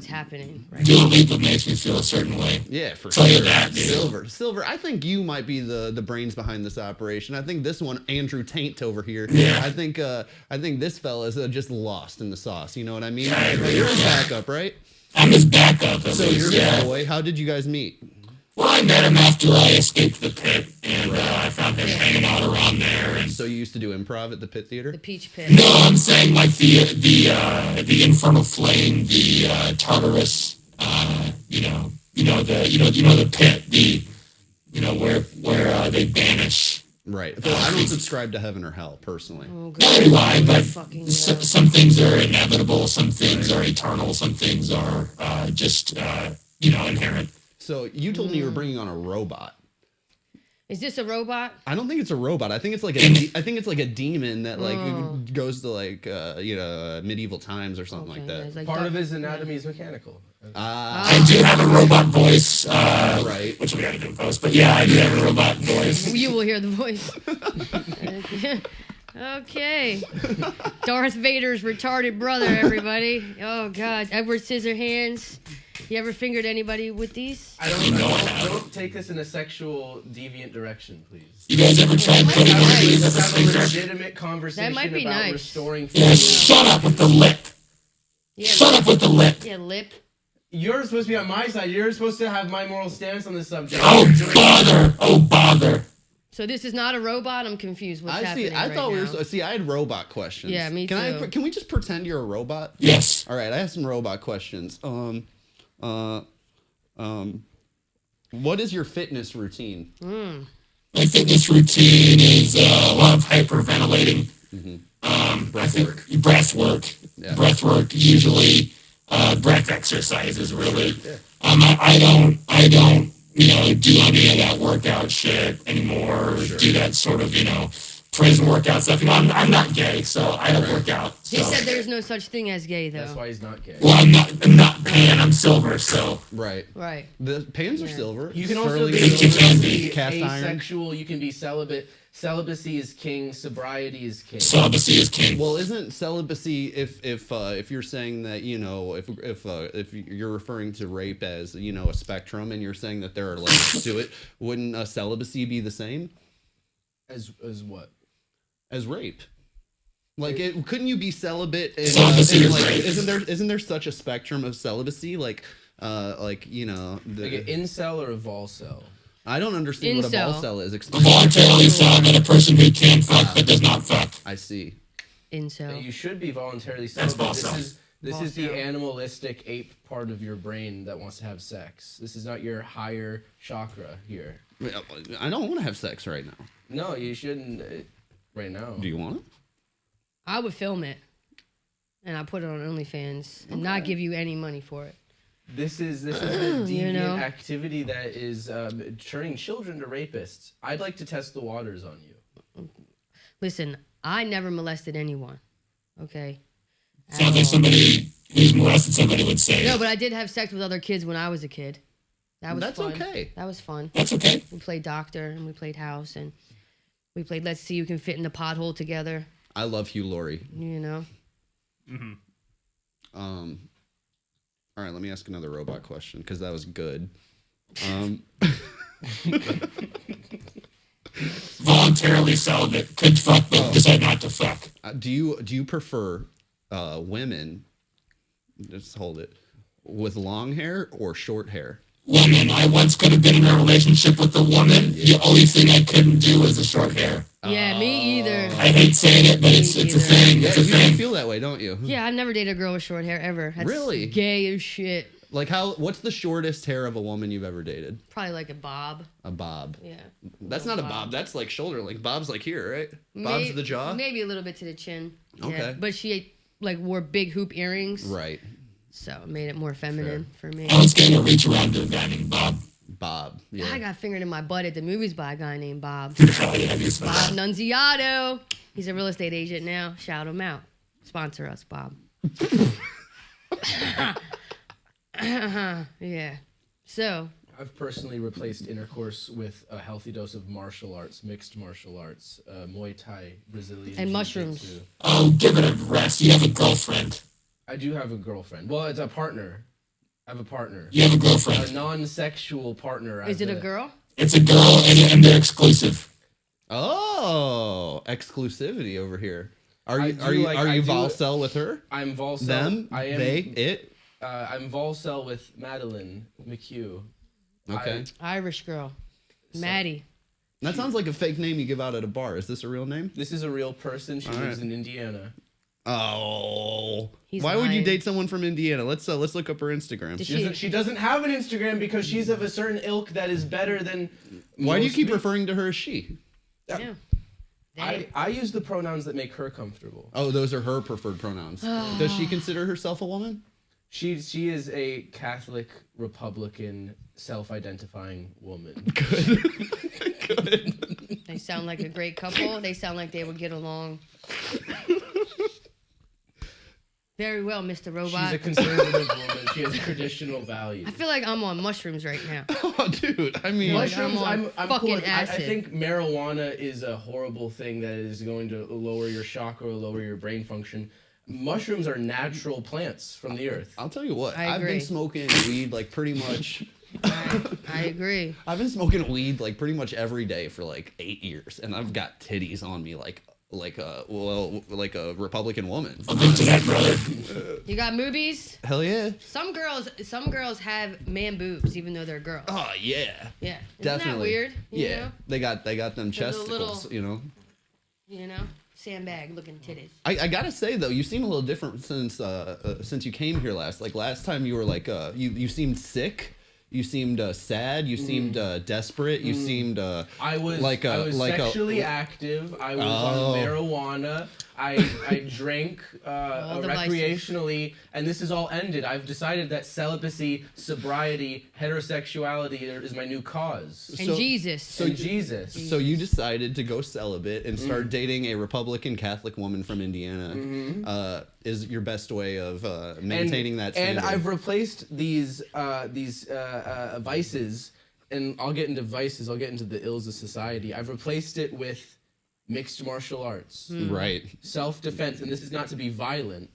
what's happening. Right Dua Lipa makes me feel a certain way. Yeah, for Tell sure. you that, dude. Silver. I think you might be the brains behind this operation. I think this one, Andrew Taint over here. Yeah. I think this fella is just lost in the sauce. You know what I mean? Yeah, I agree. You're his backup, right? I'm his backup. So you're his boy. How did you guys meet? Well, I met him after I escaped the pit, and I found him hanging out around there. And So you used to do improv at the Pit Theater? The Peach Pit. no, I'm saying like the Infernal Flame, the Tartarus, the pit, where they banish. Right. So I don't subscribe to heaven or hell personally. Oh, Neither do I, but fucking some things are inevitable, some things are eternal, some things are just inherent. So you told me you were bringing on a robot. Is this a robot? I don't think it's a robot. I think it's like a demon that goes to medieval times or something like that. It's like Part of his anatomy is mechanical. I do have a robot voice, Right. which we got to do in post, but yeah, I do have a robot voice. You will hear the voice. Okay. Darth Vader's retarded brother, everybody. Oh, God. Edward Scissorhands. You ever fingered anybody with these? Don't take this in a sexual deviant direction, please. You guys ever tried putting one of these as a Let's have a slinger? legitimate conversation That might be about nice. restoring Yeah, freedom. shut up with the lip. Yeah, Shut up with the lip. Yeah, lip. You're supposed to be on my side. You're supposed to have my moral stance on this subject. Oh, bother. Oh, bother. So this is not a robot? I'm confused. What's happening I right thought now? I had robot questions. Yeah, me can too. Can we just pretend you're a robot? Yes. All right, I have some robot questions. What is your fitness routine? My fitness routine is a lot of hyperventilating. Breath work. Yeah. Breath work, usually breath exercises, really. Yeah. I don't do any of that workout shit anymore. Sure. Do that sort of, prison workout stuff. I'm not gay, so I don't work out. So. He said there's no such thing as gay, though. That's why he's not gay. Well, I'm not pan, I'm silver, so. Right. Right. The pans are silver. You can also Sterling be cast iron. asexual. You can be celibate. Celibacy is king. Sobriety is king. Celibacy is king. Well, isn't celibacy if you're saying that if you're referring to rape as a spectrum and you're saying that there are levels to it, wouldn't celibacy be the same As what? as rape? Like, couldn't you be celibate? Celibacy is rape. Isn't there such a spectrum of celibacy? Like Like an incel or a volcel? I don't understand what a Incel. volcel is. Explain. Voluntarily celibate, a person who can fuck but does not fuck. I see. Incel. You should be voluntarily That's celibate. volcel. This is the Volcel. animalistic ape part of your brain that wants to have sex. This is not your higher chakra here. I don't want to have sex right now. No, you shouldn't right now. Do you want to? I would film it, and I put it on OnlyFans, and not give you any money for it. This is a deviant You know? activity that is turning children to rapists. I'd like to test the waters on you. Listen, I never molested anyone. Okay. Sounds like somebody who's molested somebody would say. No, but I did have sex with other kids when I was a kid. That was That's fun. okay. That was fun. That's okay. We played doctor and we played house and we played let's see who can fit in the pothole together. I love Hugh Laurie. You know. All right, let me ask another robot question because that was good. Voluntarily celibate, could fuck but decide not to fuck. Do you prefer women? Just hold it. With long hair or short hair? Woman, I once could have been in a relationship with a woman. The only thing I couldn't do was the short hair. Yeah, me either. I hate saying it, but it's a thing. It's a You thing. feel that way, don't you? Yeah, I've never dated a girl with short hair ever. That's Really? gay as shit. Like what's the shortest hair of a woman you've ever dated? Probably like a bob. A bob. Yeah. That's not a bob. That's like shoulder length. Bob's like here, right? Bob's the jaw. Maybe a little bit to the chin. Okay. Yeah. But she like wore big hoop earrings. Right. So it made it more feminine for me. I was getting a reach around to a guy named Bob. Bob. Yeah. I got fingered in my butt at the movies by a guy named Bob. Oh, yeah, he's fine. Bob Nunziato. He's a real estate agent now. Shout him out. Sponsor us, Bob. Yeah. So. I've personally replaced intercourse with a healthy dose of martial arts, mixed martial arts, Muay Thai, Brazilian And jiu-jitsu. mushrooms. Oh, give it a rest. You have a girlfriend. I do have a girlfriend. Well, it's a partner. I have a partner. You have a A girlfriend. non-sexual partner. Is it a girl? It's a girl, and they're exclusive. Oh, exclusivity over here. Are I you do are you like- are I you do- Volcel with her? I'm Volcel. Them? I am. They? It? I'm Volcel with Madeline McHugh. Okay. Irish girl. Maddie. That sounds like a fake name you give out at a bar. Is this a real name? This is a real person. She lives in Indiana. Oh. He's Why would you lying. date someone from Indiana? Let's look up her Instagram. Does She doesn't have an Instagram because she's of a certain ilk that is better than. Why do you most keep me- referring to her as she? Yeah. I use the pronouns that make her comfortable. Oh, those are her preferred pronouns. Does she consider herself a woman? She is a Catholic Republican self-identifying woman. Good. They sound like a great couple. They sound like they would get along very well, Mr. Robot. She's a conservative woman. She has traditional values. I feel like I'm on mushrooms right now. Oh, dude. I mean, Like, Mushrooms, I'm on I'm fucking cool with- I acid. think marijuana is a horrible thing that is going to lower your chakra, lower your brain function. Mushrooms are natural plants from the earth. I'll tell you what. I I've agree. been smoking weed like pretty much. I agree. I've been smoking weed like pretty much every day for like 8 years, and I've got titties on me like a Republican woman. I'll get to that, brother. You got movies? Hell yeah. Some girls have man boobs even though they're girls. Oh yeah. Yeah. Isn't Definitely. that weird? You Yeah. know? They got them There's a chesticles, little- you know. You know? Sandbag looking titties. I gotta say though, you seem a little different since you came here last. Like last time, you were like you seemed sick, you seemed sad, you seemed desperate, you seemed I was sexually active. I was Oh. on marijuana. I drank All the recreationally, and this is all ended. I've decided that celibacy, sobriety, heterosexuality is my new cause. And So- Jesus. And Jesus. So you decided to go celibate and start dating a Republican Catholic woman from Indiana. Is your best way of maintaining that And standard. I've replaced these vices, and I'll get into vices. I'll get into the ills of society. I've replaced it with mixed martial arts, right. self-defense, and this is not to be violent,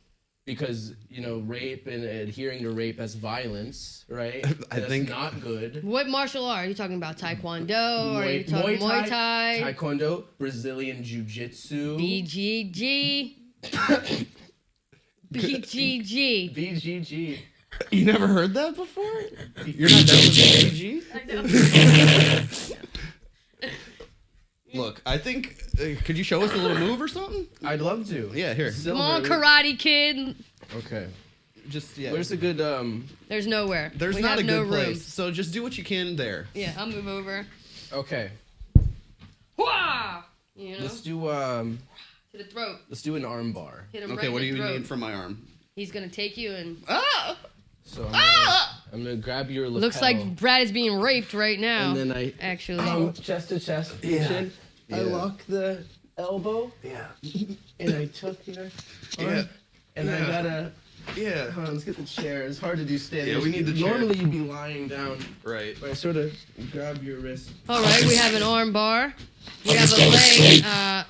because rape and adhering to rape as violence, right? That's think- not good. What martial art? Are you talking about Taekwondo? Or are you talking Muay Thai? Taekwondo, Brazilian Jiu-Jitsu, BGG. BGG. BGG. You never heard that before? You're not done with BG? Look, I think. Could you show us a little move or something? I'd love to. Yeah, here. Come on, Karate Kid. Okay. Just yeah. Where's a good There's nowhere. There's we not have a no good room. place, so just do what you can there. Yeah, I'll move over. Okay. Wah! You know, Let's do to the throat. let's do an arm bar. Hit him Okay, right what do in you the throat. need from my arm? He's gonna take you and. Ah! So I'm gonna grab your lapel. Looks like Brad is being raped right now. And then I actually. chest to chest. Yeah. Chin. I Yeah. lock the elbow Yeah. and I took your arm. Yeah. And I Yeah. gotta. Yeah. Hold on, let's get the chair. It's hard to do standing. Yeah, we need the chair. Normally you'd be lying down, Right. but I sort of grab your wrist. All right, we have an arm bar. We have a leg.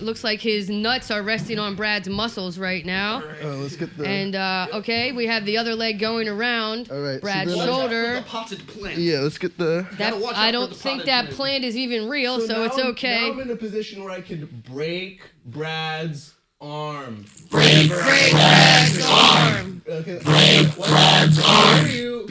Looks like his nuts are resting on Brad's muscles right now. Let's get the. And okay, we have the other leg going around All right, so Brad's then- shoulder. potted plant. yeah, let's get the. That, watch out I for don't the think potted that plant. plant is even real, so now it's Now okay. I'm in a position where I can break Brad's arm. Break Brad's arm. Okay. Brad's arm. You.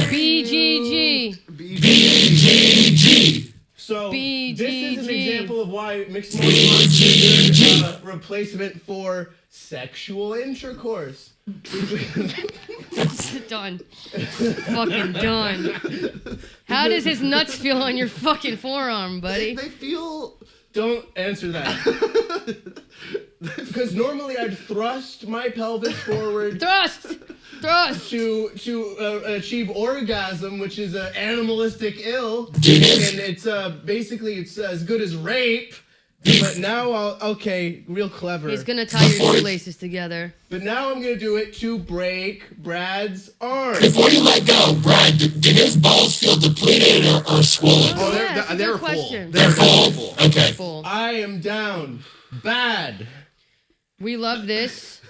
BGG. BGG. So this is an BGG. example of why mixed martial arts is a replacement for sexual intercourse. Done. Fucking done. How does his nuts feel on your fucking forearm, buddy? They feel. Don't answer that. Because normally I'd thrust my pelvis forward Thrust! Thrust! to achieve orgasm, which is an animalistic ill, and it's basically it's as good as rape. But now real clever. He's gonna tie your shoelaces together. But now I'm gonna do it to break Brad's arm. Before you let go, Brad, did his balls feel depleted or swollen? Oh, yeah, that's a good question. They're full. Okay. Full. I am down bad. We love this.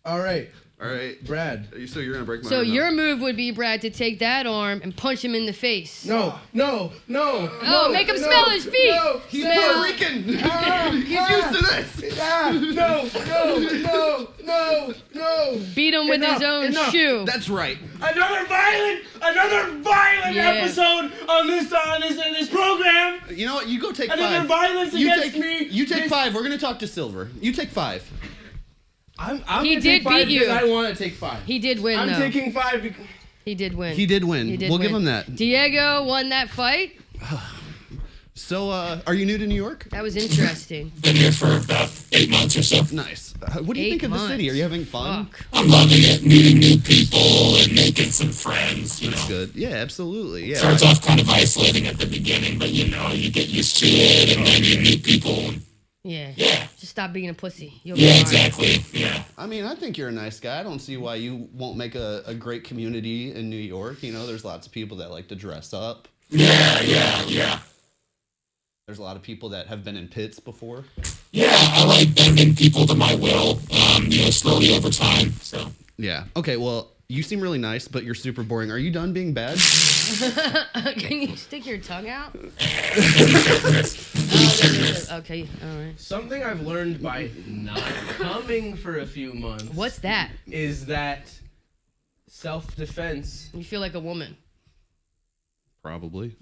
All right. All right, Brad. So you're gonna break my So arm now. your move would be, Brad, to take that arm and punch him in the face. No. Oh, make him smell his feet. No, he's Smell. Puerto Rican. He's used to this. No. Beat him with his own shoe. That's right. Another violent Yeah. episode on this program. You know what? You go take Another 5. violence You against take, me. You take 5. We're gonna talk to Silver. You take 5. I'm He gonna did take 5 beat you. because I want to take 5. He did win, I'm though. taking 5 because... He did win. He did win. He did We'll win. give him that. Diego won that fight. So, are you new to New York? That was interesting. Been here for about 8 months or so. Nice. What do you 8 think of the city? months. Are you having fun? Fuck. I'm loving it, meeting new people and making some friends, you know. Good. Yeah, absolutely. Yeah. Starts off kind of isolating at the beginning, but you know, you get used to it and then you meet people. Yeah. Yeah. Just stop being a pussy. You'll be Yeah, all right. exactly. Yeah. I mean, I think you're a nice guy. I don't see why you won't make a great community in New York. You know, there's lots of people that like to dress up. Yeah. There's a lot of people that have been in pits before. Yeah, I like bending people to my will, you know, slowly over time, so. Yeah. Okay, well, you seem really nice, but you're super boring. Are you done being bad? Can you stick your tongue out? Okay, all right. Something I've learned by not coming for a few months What's that? is that self-defense... You feel like a woman. Probably.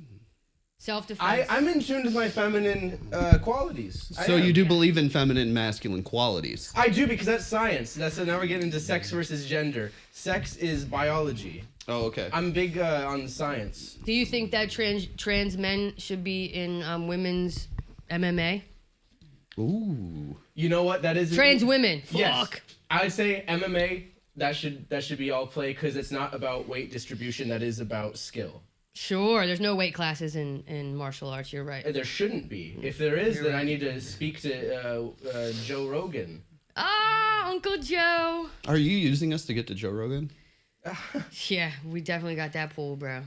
Self-defense. I'm in tune with my feminine qualities. I So am. you do believe in feminine and masculine qualities? I do, because that's science. Now we're getting into sex versus gender. Sex is biology. Oh, okay. I'm big on science. Do you think that trans men should be in women's MMA? Ooh. You know what? That is Trans women. Yes. Fuck. I'd say MMA. That should be all play because it's not about weight distribution. That is about skill. Sure, there's no weight classes in martial arts. You're right. There shouldn't be. If there is, then I need to speak to Joe Rogan. Ah, Uncle Joe. Are you using us to get to Joe Rogan? Yeah, we definitely got that pull, bro.